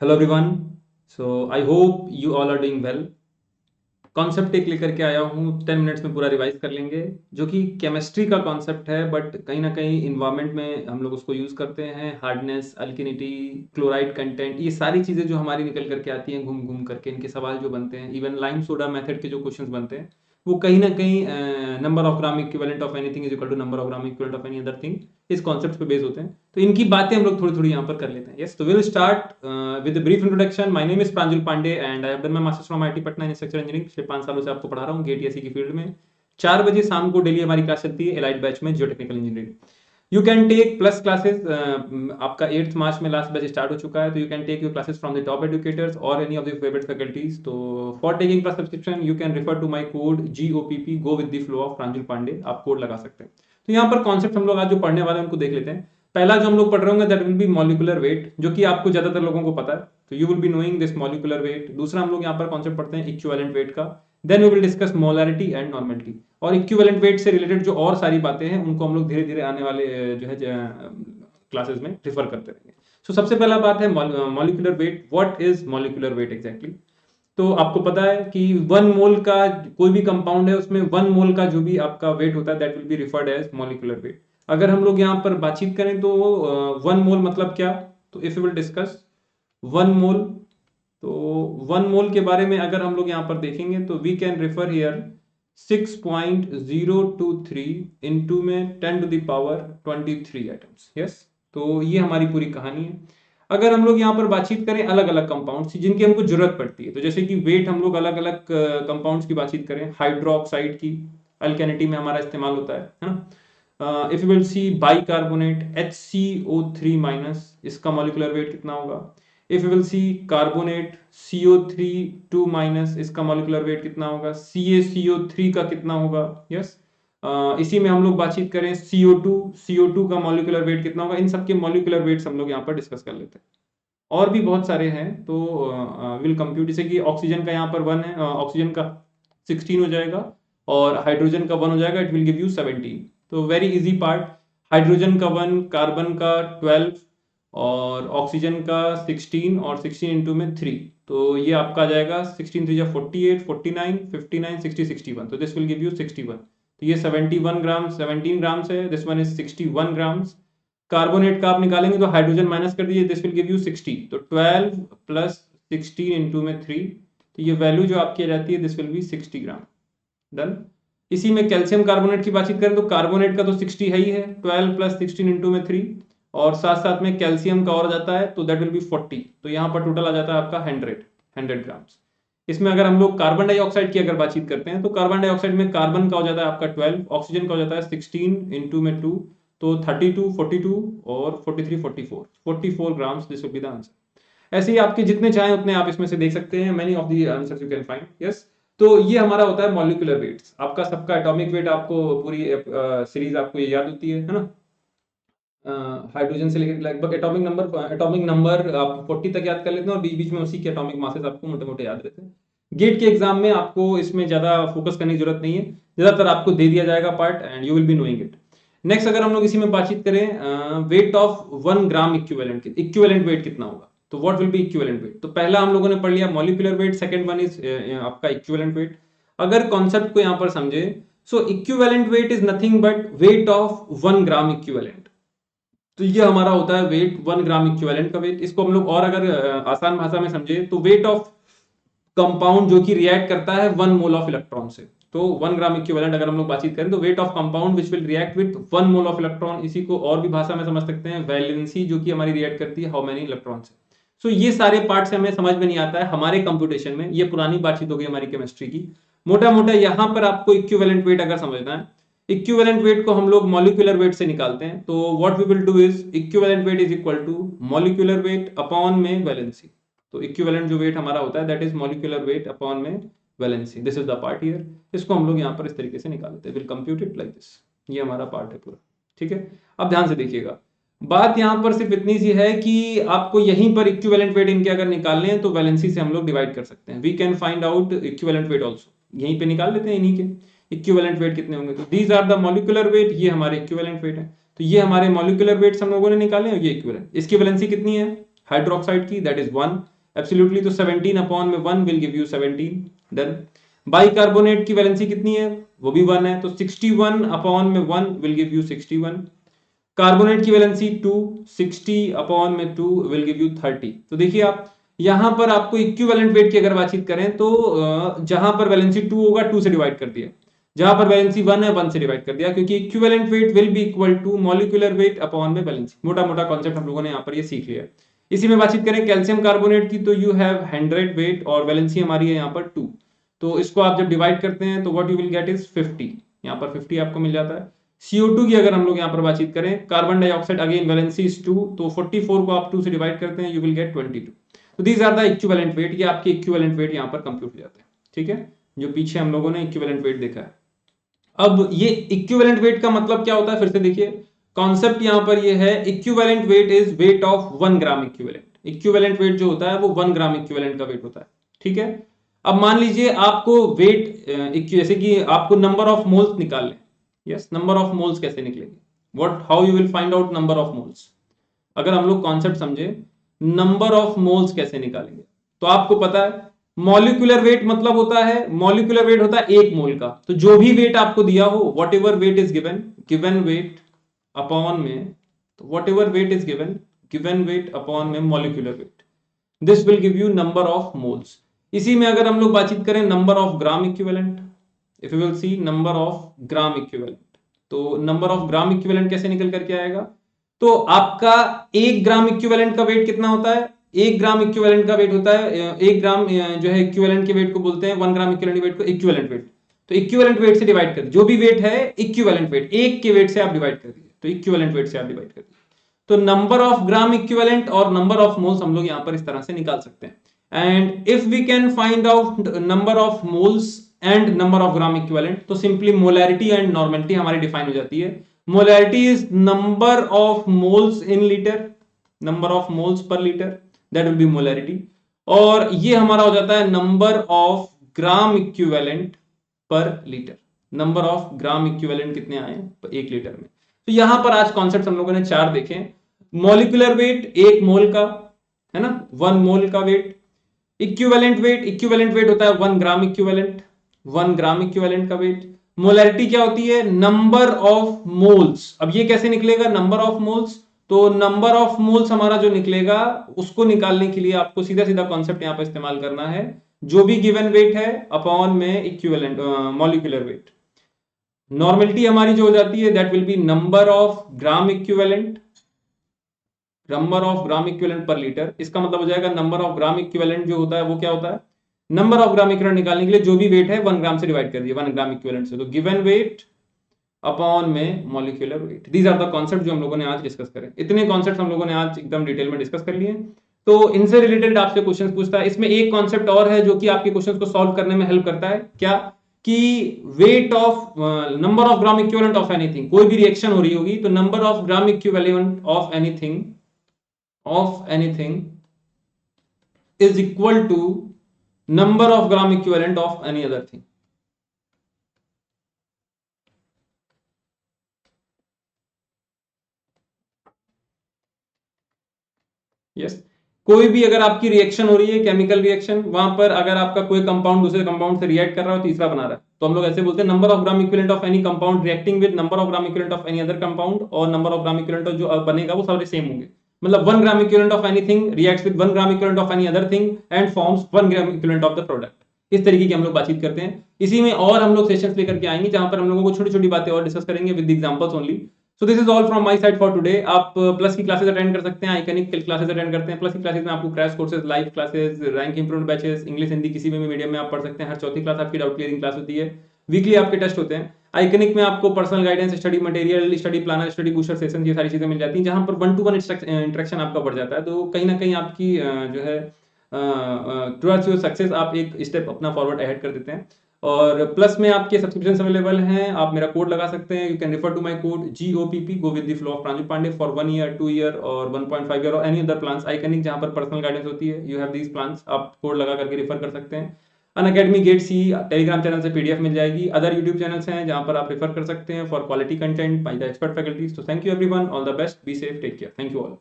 Hello everyone. So I hope you all are doing well. Concept एक लेकर के आया हूँ, 10 मिनट्स में पूरा रिवाइज कर लेंगे, जो कि केमिस्ट्री का कॉन्सेप्ट है, बट कहीं ना कहीं इन्वायरमेंट में हम लोग उसको यूज़ करते हैं। हार्डनेस, अल्किनिटी, क्लोराइड कंटेंट, ये सारी चीज़ें जो हमारी निकल करके आती हैं घूम घूम करके, इनके सवाल जो बनते हैं, इवन लाइम सोडा मेथड के जो क्वेश्चंस बनते हैं, वो कहीं ना कहीं number of gram equivalent of anything is equal to number of gram equivalent of any other thing, इस कॉन्सेप्ट पे बेस होते हैं। तो इनकी बातें हम लोग थोड़ी थोड़ी यहाँ पर कर लेते हैं। यस, तो will start with brief introduction. My name is Pranjal Pandey and I have done my masters from IT Patna in structure engineering. पिछले 5 सालों से आपको पढ़ा रहा हूँ गेट एसी की फील्ड में। 4 बजे शाम को डेली हमारी क्लास चलती है एलाइट बैच में, geotechnical engineering. You can take plus classes. आपका 8th मार्च में लास्ट बैच स्टार्ट हो चुका है, तो you can take your classes from the top educators और any of the favourite faculties. तो for taking plus subscription you can refer to my code GOPP, go with the flow of Pranjal Pandey, आप code लगा सकते हैं। तो यहाँ पर concept हम लोग आज जो पढ़ने वाले हैं उनको देख लेते हैं। पहला जो हम लोग पढ़ रहे होंगे that will be molecular weight, जो कि आपको ज्यादातर लोगों को पता है, तो you will be knowing this molecular weight. दूसरा हम लोग यहाँ पर कॉन्सेप्ट पढ़ते हैं इक्विवेलेंट वेट का। Then we will discuss molarity and normality, और इक्विवेलेंट वेट से रिलेटेड जो और सारी बातें हैं उनको हम लोग धीरे धीरे आने वाले जो है क्लासेस में रिफर करते रहेंगे। सो सबसे पहला बात है molecular weight. What is molecular wait exactly? तो आपको पता है कि 1 मोल का कोई भी कंपाउंड है, उसमें 1 मोल का जो भी आपका वेट होता है that will be referred as molecular weight. अगर हम लोग यहाँ पर बातचीत करें तो 1 मोल मतलब क्या? तो इफ यू विल डिस्कस 1 मोल, तो 1 मोल के बारे में अगर हम लोग यहाँ पर देखेंगे तो we can refer here 6.023 into में 10⁻23 एटम्स। यस, तो ये हमारी पूरी कहानी है। अगर हम लोग यहाँ पर बातचीत करें अलग अलग कंपाउंड्स की जिनकी हमको जरूरत पड़ती है, तो जैसे कि वेट हम लोग अलग अलग कंपाउंड्स की बातचीत करें, हाइड्रोक्साइड की अल्केनिटी में हमारा इस्तेमाल होता है ना। If you will C bicarbonate HCO3 इसका मॉलिक्यूलर वेट कितना होगा? If you will C carbonate CO3 2 इसका मॉलिक्यूलर वेट कितना होगा? CaCO3 का कितना होगा? यस, इसी में हम लोग बातचीत करें CO2 का मॉलिक्यूलर वेट कितना होगा? इन सबके मॉलिक्यूलर वेट्स हम लोग यहाँ पर डिस्कस कर लेते हैं। और भी बहुत सारे हैं, तो विल कंप्यूट। जैसे कि ऑक्सीजन का यहाँ पर 1 है, ऑक्सीजन का 16 हो जाएगा, और हाइड्रोजन का 1 हो जाएगा, इट विल गिव यू 17। तो वेरी इजी पार्ट, हाइड्रोजन का 1, कार्बन का 12 और ऑक्सीजन का 16, और 16 इंटू में 3, तो ये आपका आ जाएगा 16 3 48, 49, 59, 60, 61। तो दिस विल गिव यू 61। तो ये 71 ग्राम, 17 ग्राम्स है, this one is 61 grams. Carbonate का आप निकालेंगे तो हाइड्रोजन माइनस कर दीजिए, दिस विल गिव यू 60। तो 12 प्लस 16 इंटू में 3, तो ये वैल्यू जो आपकी आ जाती है this will be 60 gram. Done. इसी में कैल्शियम कार्बोनेट की बातचीत करें तो कार्बोनेट का तो 60 है ही है, 12 प्लस 16 इंटू में 3, और साथ साथ में कैल्शियम का और जाता है तो दैट विल बी 40। तो यहाँ पर टोटल आ जाता है आपका 100 ग्राम्स। इसमें अगर हम लोग कार्बन डाइऑक्साइड की अगर बातचीट करते हैं तो कार्बन डाइऑक्साइड में कार्बन का हो जाता है आपका 12, ऑक्सीजन का हो जाता है 16 इंटू में 2, तो 32, 42 और 43, 44 grams, this will be the answer. ऐसे ही आपके जितने चाहें उतने आप इसमें से देख सकते हैं, many of the answers you can find. Yes, तो ये हमारा होता है मॉलिक्यूलर वेट्स। आपका सबका एटॉमिक वेट आपको पूरी सीरीज आपको ये याद होती है ना। हाइड्रोजन से लेकर लगभग एटॉमिक नंबर आप 40 तक याद कर लेते हैं, और बीच बीच में उसी के एटॉमिक मासेस आपको मोटे मोटे याद रहते हैं। गेट के एग्जाम में आपको इसमें ज्यादा फोकस करने की जरूरत नहीं है, ज्यादातर आपको दे दिया जाएगा part and you will be knowing it. Next अगर हम लोग इसी में बातचीत करें weight of 1 gram equivalent, equivalent weight कितना होगा, तो what will be equivalent weight? तो पहला हम लोगों ने पढ़ लिया molecular weight, second one is आपका इक्विवेलेंट वेट। अगर कॉन्सेप्ट को यहाँ पर समझे, so equivalent weight is nothing but weight of 1 gram equivalent. तो ये हमारा होता है वेट, 1 ग्राम इक्विवेलेंट का वेट। इसको हम लोग और अगर आसान भाषा में समझे तो वेट ऑफ कंपाउंड जो कि रिएक्ट करता है 1 मोल ऑफ इलेक्ट्रॉन से। तो 1 ग्राम इक्विवेलेंट अगर हम लोग बातचीत करें तो weight of compound which will react with 1 mole of electron. इसी को और भी भाषा में समझ सकते हैं वैलेंसी, जो कि हमारी रिएक्ट करती है हाउ मेनी इलेक्ट्रॉन से। सो ये सारे पार्ट से हमें समझ में नहीं आता है हमारे कंप्यूटेशन में, ये पुरानी बातचीत हो गई हमारी केमिस्ट्री की। मोटा मोटा यहाँ पर आपको इक्विवेलेंट वेट अगर समझना है, इक्विवेलेंट वेट को हम लोग मॉलिक्यूलर वेट से निकालते हैं। तो what we will do is equivalent weight is equal to molecular weight upon में वैलेंसी। तो इक्विवेलेंट जो वेट हमारा होता है that is molecular weight upon में valency. This is the part here. इसको हम लोग यहाँ पर इस तरीके से निकाल लेते हैं, will compute it like this. ये हमारा पार्ट है पूरा, ठीक है। अब ध्यान से देखिएगा, बात यहाँ पर सिर्फ इतनी सी है कि आपको यहीं पर इक्विवेलेंट वेट इनके अगर निकालने हैं तो वैलेंसी से हम लोग डिवाइड कर सकते हैं। We can find out equivalent weight also, यहीं पे निकाल लेते हैं इन्हीं के इक्विवेलेंट वेट कितने होंगे। तो these are the molecular weight, ये हमारे इक्विवेलेंट वेट है। तो ये हमारे मॉलिक्यूलर वेट्स हम लोगों ने निकाले और ये इक्विवेलेंट। इसकी वैलेंसी कितनी है? हाइड्रोक्साइड की, दैट इज 1 एब्सोल्युटली। तो 17 अपॉन में 1 will give you 17, done. Bicarbonate की वैलेंसी कितनी है, वो भी 1 है, तो 61 अपॉन में 1 विल गिव यू 61। कार्बोनेट की वैलेंसी 2, 60 अपॉन में 2 विल गिव यू 30। तो देखिए आप यहां पर आपको इक्विवेलेंट वेट की अगर बातचीत करें तो जहां पर वैलेंसी 2 होगा 2 से डिवाइड कर दिया, जहां पर वैलेंसी 1 है 1 से डिवाइड कर दिया, क्योंकि equivalent weight will be equal to molecular weight upon में वैलेंसी। मोटा मोटा कॉन्सेप्ट हम लोगों ने यहां पर ये सीख लिया। इसी में बातचीत करें कैल्शियम कार्बोनेट की, तो यू हैव 100 वेट और वैलेंसी हमारी है यहाँ पर 2। तो इसको आप जब डिवाइड करते हैं तो what you will get is 50, यहाँ पर 50 आपको मिल जाता है। CO2 की अगर हम लोग यहाँ पर बातचीत करें, carbon dioxide again valency is 2, तो 44 को आप 2 से डिवाइड करते हैं, यू विल गेट 22। तो these are the equivalent weight, ये आपके इक्विवेलेंट वेट यहाँ पर कंप्यूट हो जाते हैं, ठीक है, जो पीछे हम लोगों ने इक्विवेलेंट वेट देखा है। अब ये इक्विवेलेंट वेट का मतलब क्या होता है, फिर से देखिए कॉन्सेप्ट यहां पर ये है, equivalent weight is wait of 1 gram equivalent. Equivalent wait जो होता है वो 1 ग्राम इक्विवेलेंट का वेट होता है, ठीक है। अब मान लीजिए आपको वेट जैसे कि आपको नंबर ऑफ मोल्स निकालने, यस, नंबर ऑफ मोल्स कैसे निकलेंगे, what how you will find out number of moles. अगर हम लोग कॉन्सेप्ट समझे नंबर ऑफ मोल्स कैसे निकालेंगे, तो आपको पता है मॉलिक्यूलर वेट मतलब होता है, मॉलिक्यूलर वेट होता है 1 मोल का। तो जो भी वेट आपको दिया हो, whatever weight is given, given weight upon में, तो whatever weight is given, given weight upon में molecular weight, this will give you number of moles. इसी में अगर हम लोग बातचीत करें number of gram equivalent, if you will see number of gram equivalent, तो नंबर ऑफ ग्राम इक्विवेलेंट कैसे निकल करके आएगा, तो आपका 1 ग्राम इक्विवेलेंट का वेट कितना होता है, 1 ग्राम इक्विवेलेंट का वेट होता है 1 ग्राम जो है इक्विवेलेंट के वेट को बोलते हैं 1 ग्राम इक्विवेलेंट वेट को इक्विवेलेंट वेट। तो इक्विवेलेंट वेट से डिवाइड कर, जो भी वेट है इक्विवेलेंट वेट, एक के वेट से आप डिवाइड कर दीजिए, तो इक्विवेलेंट वेट से आप डिवाइड कर दीजिए। तो नंबर ऑफ ग्राम इक्विवेलेंट और नंबर ऑफ मोल्स हम लोग यहां पर इस तरह से निकाल सकते हैं। And if we can find out number of moles and number of gram equivalent, तो सिंपली मोलैरिटी एंड नॉर्मेलिटी हमारी डिफाइन हो जाती है। Molarity is number of moles in litre, number of moles per litre, that will be molarity. और ये हमारा हो जाता है number of gram equivalent per litre, number of gram equivalent कितने आए 1 लीटर में। तो यहां पर आज कॉन्सेप्ट हम लोगों ने 4 देखे। मॉलिक्यूलर वेट 1 मोल का है ना, 1 मोल का वेट। इक्विवेलेंट वेट होता है 1 ग्राम इक्विवेलेंट, 1 ग्राम इक्विवेलेंट का वेट। मोलैरिटी क्या होती है, नंबर ऑफ मोल्स। अब ये कैसे निकलेगा नंबर ऑफ मोल्स, तो नंबर ऑफ मोल्स हमारा जो निकलेगा उसको निकालने के लिए आपको सीधा सीधा कॉन्सेप्ट यहां पर इस्तेमाल करना है, जो भी गिवन वेट है अपॉन में इक्विवेलेंट मॉलिक्यूलर वेट। नॉर्मेलिटी हमारी जो हो जाती है that will B number of gram equivalent, number of gram equivalent per litre. इसका मतलब हो जाएगा नंबर ऑफ ग्राम इक्विवेलेंट जो होता है वो क्या होता है, नंबर ऑफ ग्राम इक्विवेलेंट निकालने के लिए जो भी वेट है 1 ग्राम से डिवाइड कर दिया 1 ग्राम इक्विवेलेंट से, तो गिवन वेट अपॉन में molecular weight. These are the concept जो हम लोगों ने आज डिस्कस करे। इतने कॉन्सेप्ट हम लोगों ने आज एकदम डिटेल में डिस्कस कर लिए। तो इनसे रिलेटेड आपसे क्वेश्चन पूछता है। इसमें एक कॉन्सेप्ट और है जो कि आपके क्वेश्चन को सॉल्व करने में हेल्प करता है, क्या कि weight of number of gram equivalent of anything. कोई भी रिएक्शन हो रही होगी तो number of gram equivalent of anything is equal to number of gram equivalent of any other thing. yes, कोई भी अगर आपकी रिएक्शन हो रही है केमिकल रिएक्शन, वहां पर अगर आपका कोई कंपाउंड दूसरे कंपाउंड से रिएक्ट कर रहा है तीसरा बना रहा है, तो हम लोग ऐसे बोलते हैं number of gram equivalent of any compound reacting with number of gram equivalent of any other compound, और नंबर ऑफ ग्राम इक्विवेलेंट जो बनेगा वो सारे सेम होंगे। मतलब 1 gram equivalent of anything reacts with 1 gram equivalent of any other thing and forms 1 gram equivalent of the product. इस तरीके की हम लोग बातचीत करते हैं। इसी में और हम लोग सेशंस लेकर के आएंगे जहां पर हम लोगों को छोटी छोटी बातें और डिस्कस करेंगे with examples only. So this is all from my side for today. आप प्लस की क्लासेस अटेंड कर सकते हैं, आइकनिक क्लासेस अटेंड करते हैं। प्लस की क्लासेस में आपको crash courses, live classes, rank improvement batches, English Hindi किसी भी मीडियम में आप पढ़ सकते हैं। हर चौथी क्लास आपकी डाउट क्लियरिंग क्लास होती है। वीकली आपके टेस्ट होते हैं। आइकनिक में आपको personal guidance, study material, study planner, study booster session, ये सारी चीजें मिल जाती हैं, जहां पर 1-to-1 इंटरेक्शन आपका बढ़ जाता है। तो कहीं ना कहीं आपकी जो है टुवर्ड्स योर सक्सेस आप एक स्टेप अपना फॉरवर्ड अहेड कर देते हैं। और प्लस में आपके सब्सक्रिप्शन अवेलेबल हैं, आप मेरा कोड लगा सकते हैं। You can refer to my code GOPP, go with the flow of Pranju Pandey, for 1 year, 2 year और 1.5 ईयर और एनी अदर प्लान्स। आइकनिक जहां पर पर्सनल गाइडेंस होती है, यू हैव दीज प्लान्स, आप कोड लगा करके रेफर कर सकते हैं। अनअकैडमी गेट सी टेलीग्राम चैनल से PDF मिल जाएगी। अदर यूट्यूब चैनल्स हैं जहां पर आप रेफर कर सकते हैं for quality content by the expert faculties. तो thank you everyone, all the best, be safe, take care, thank you all.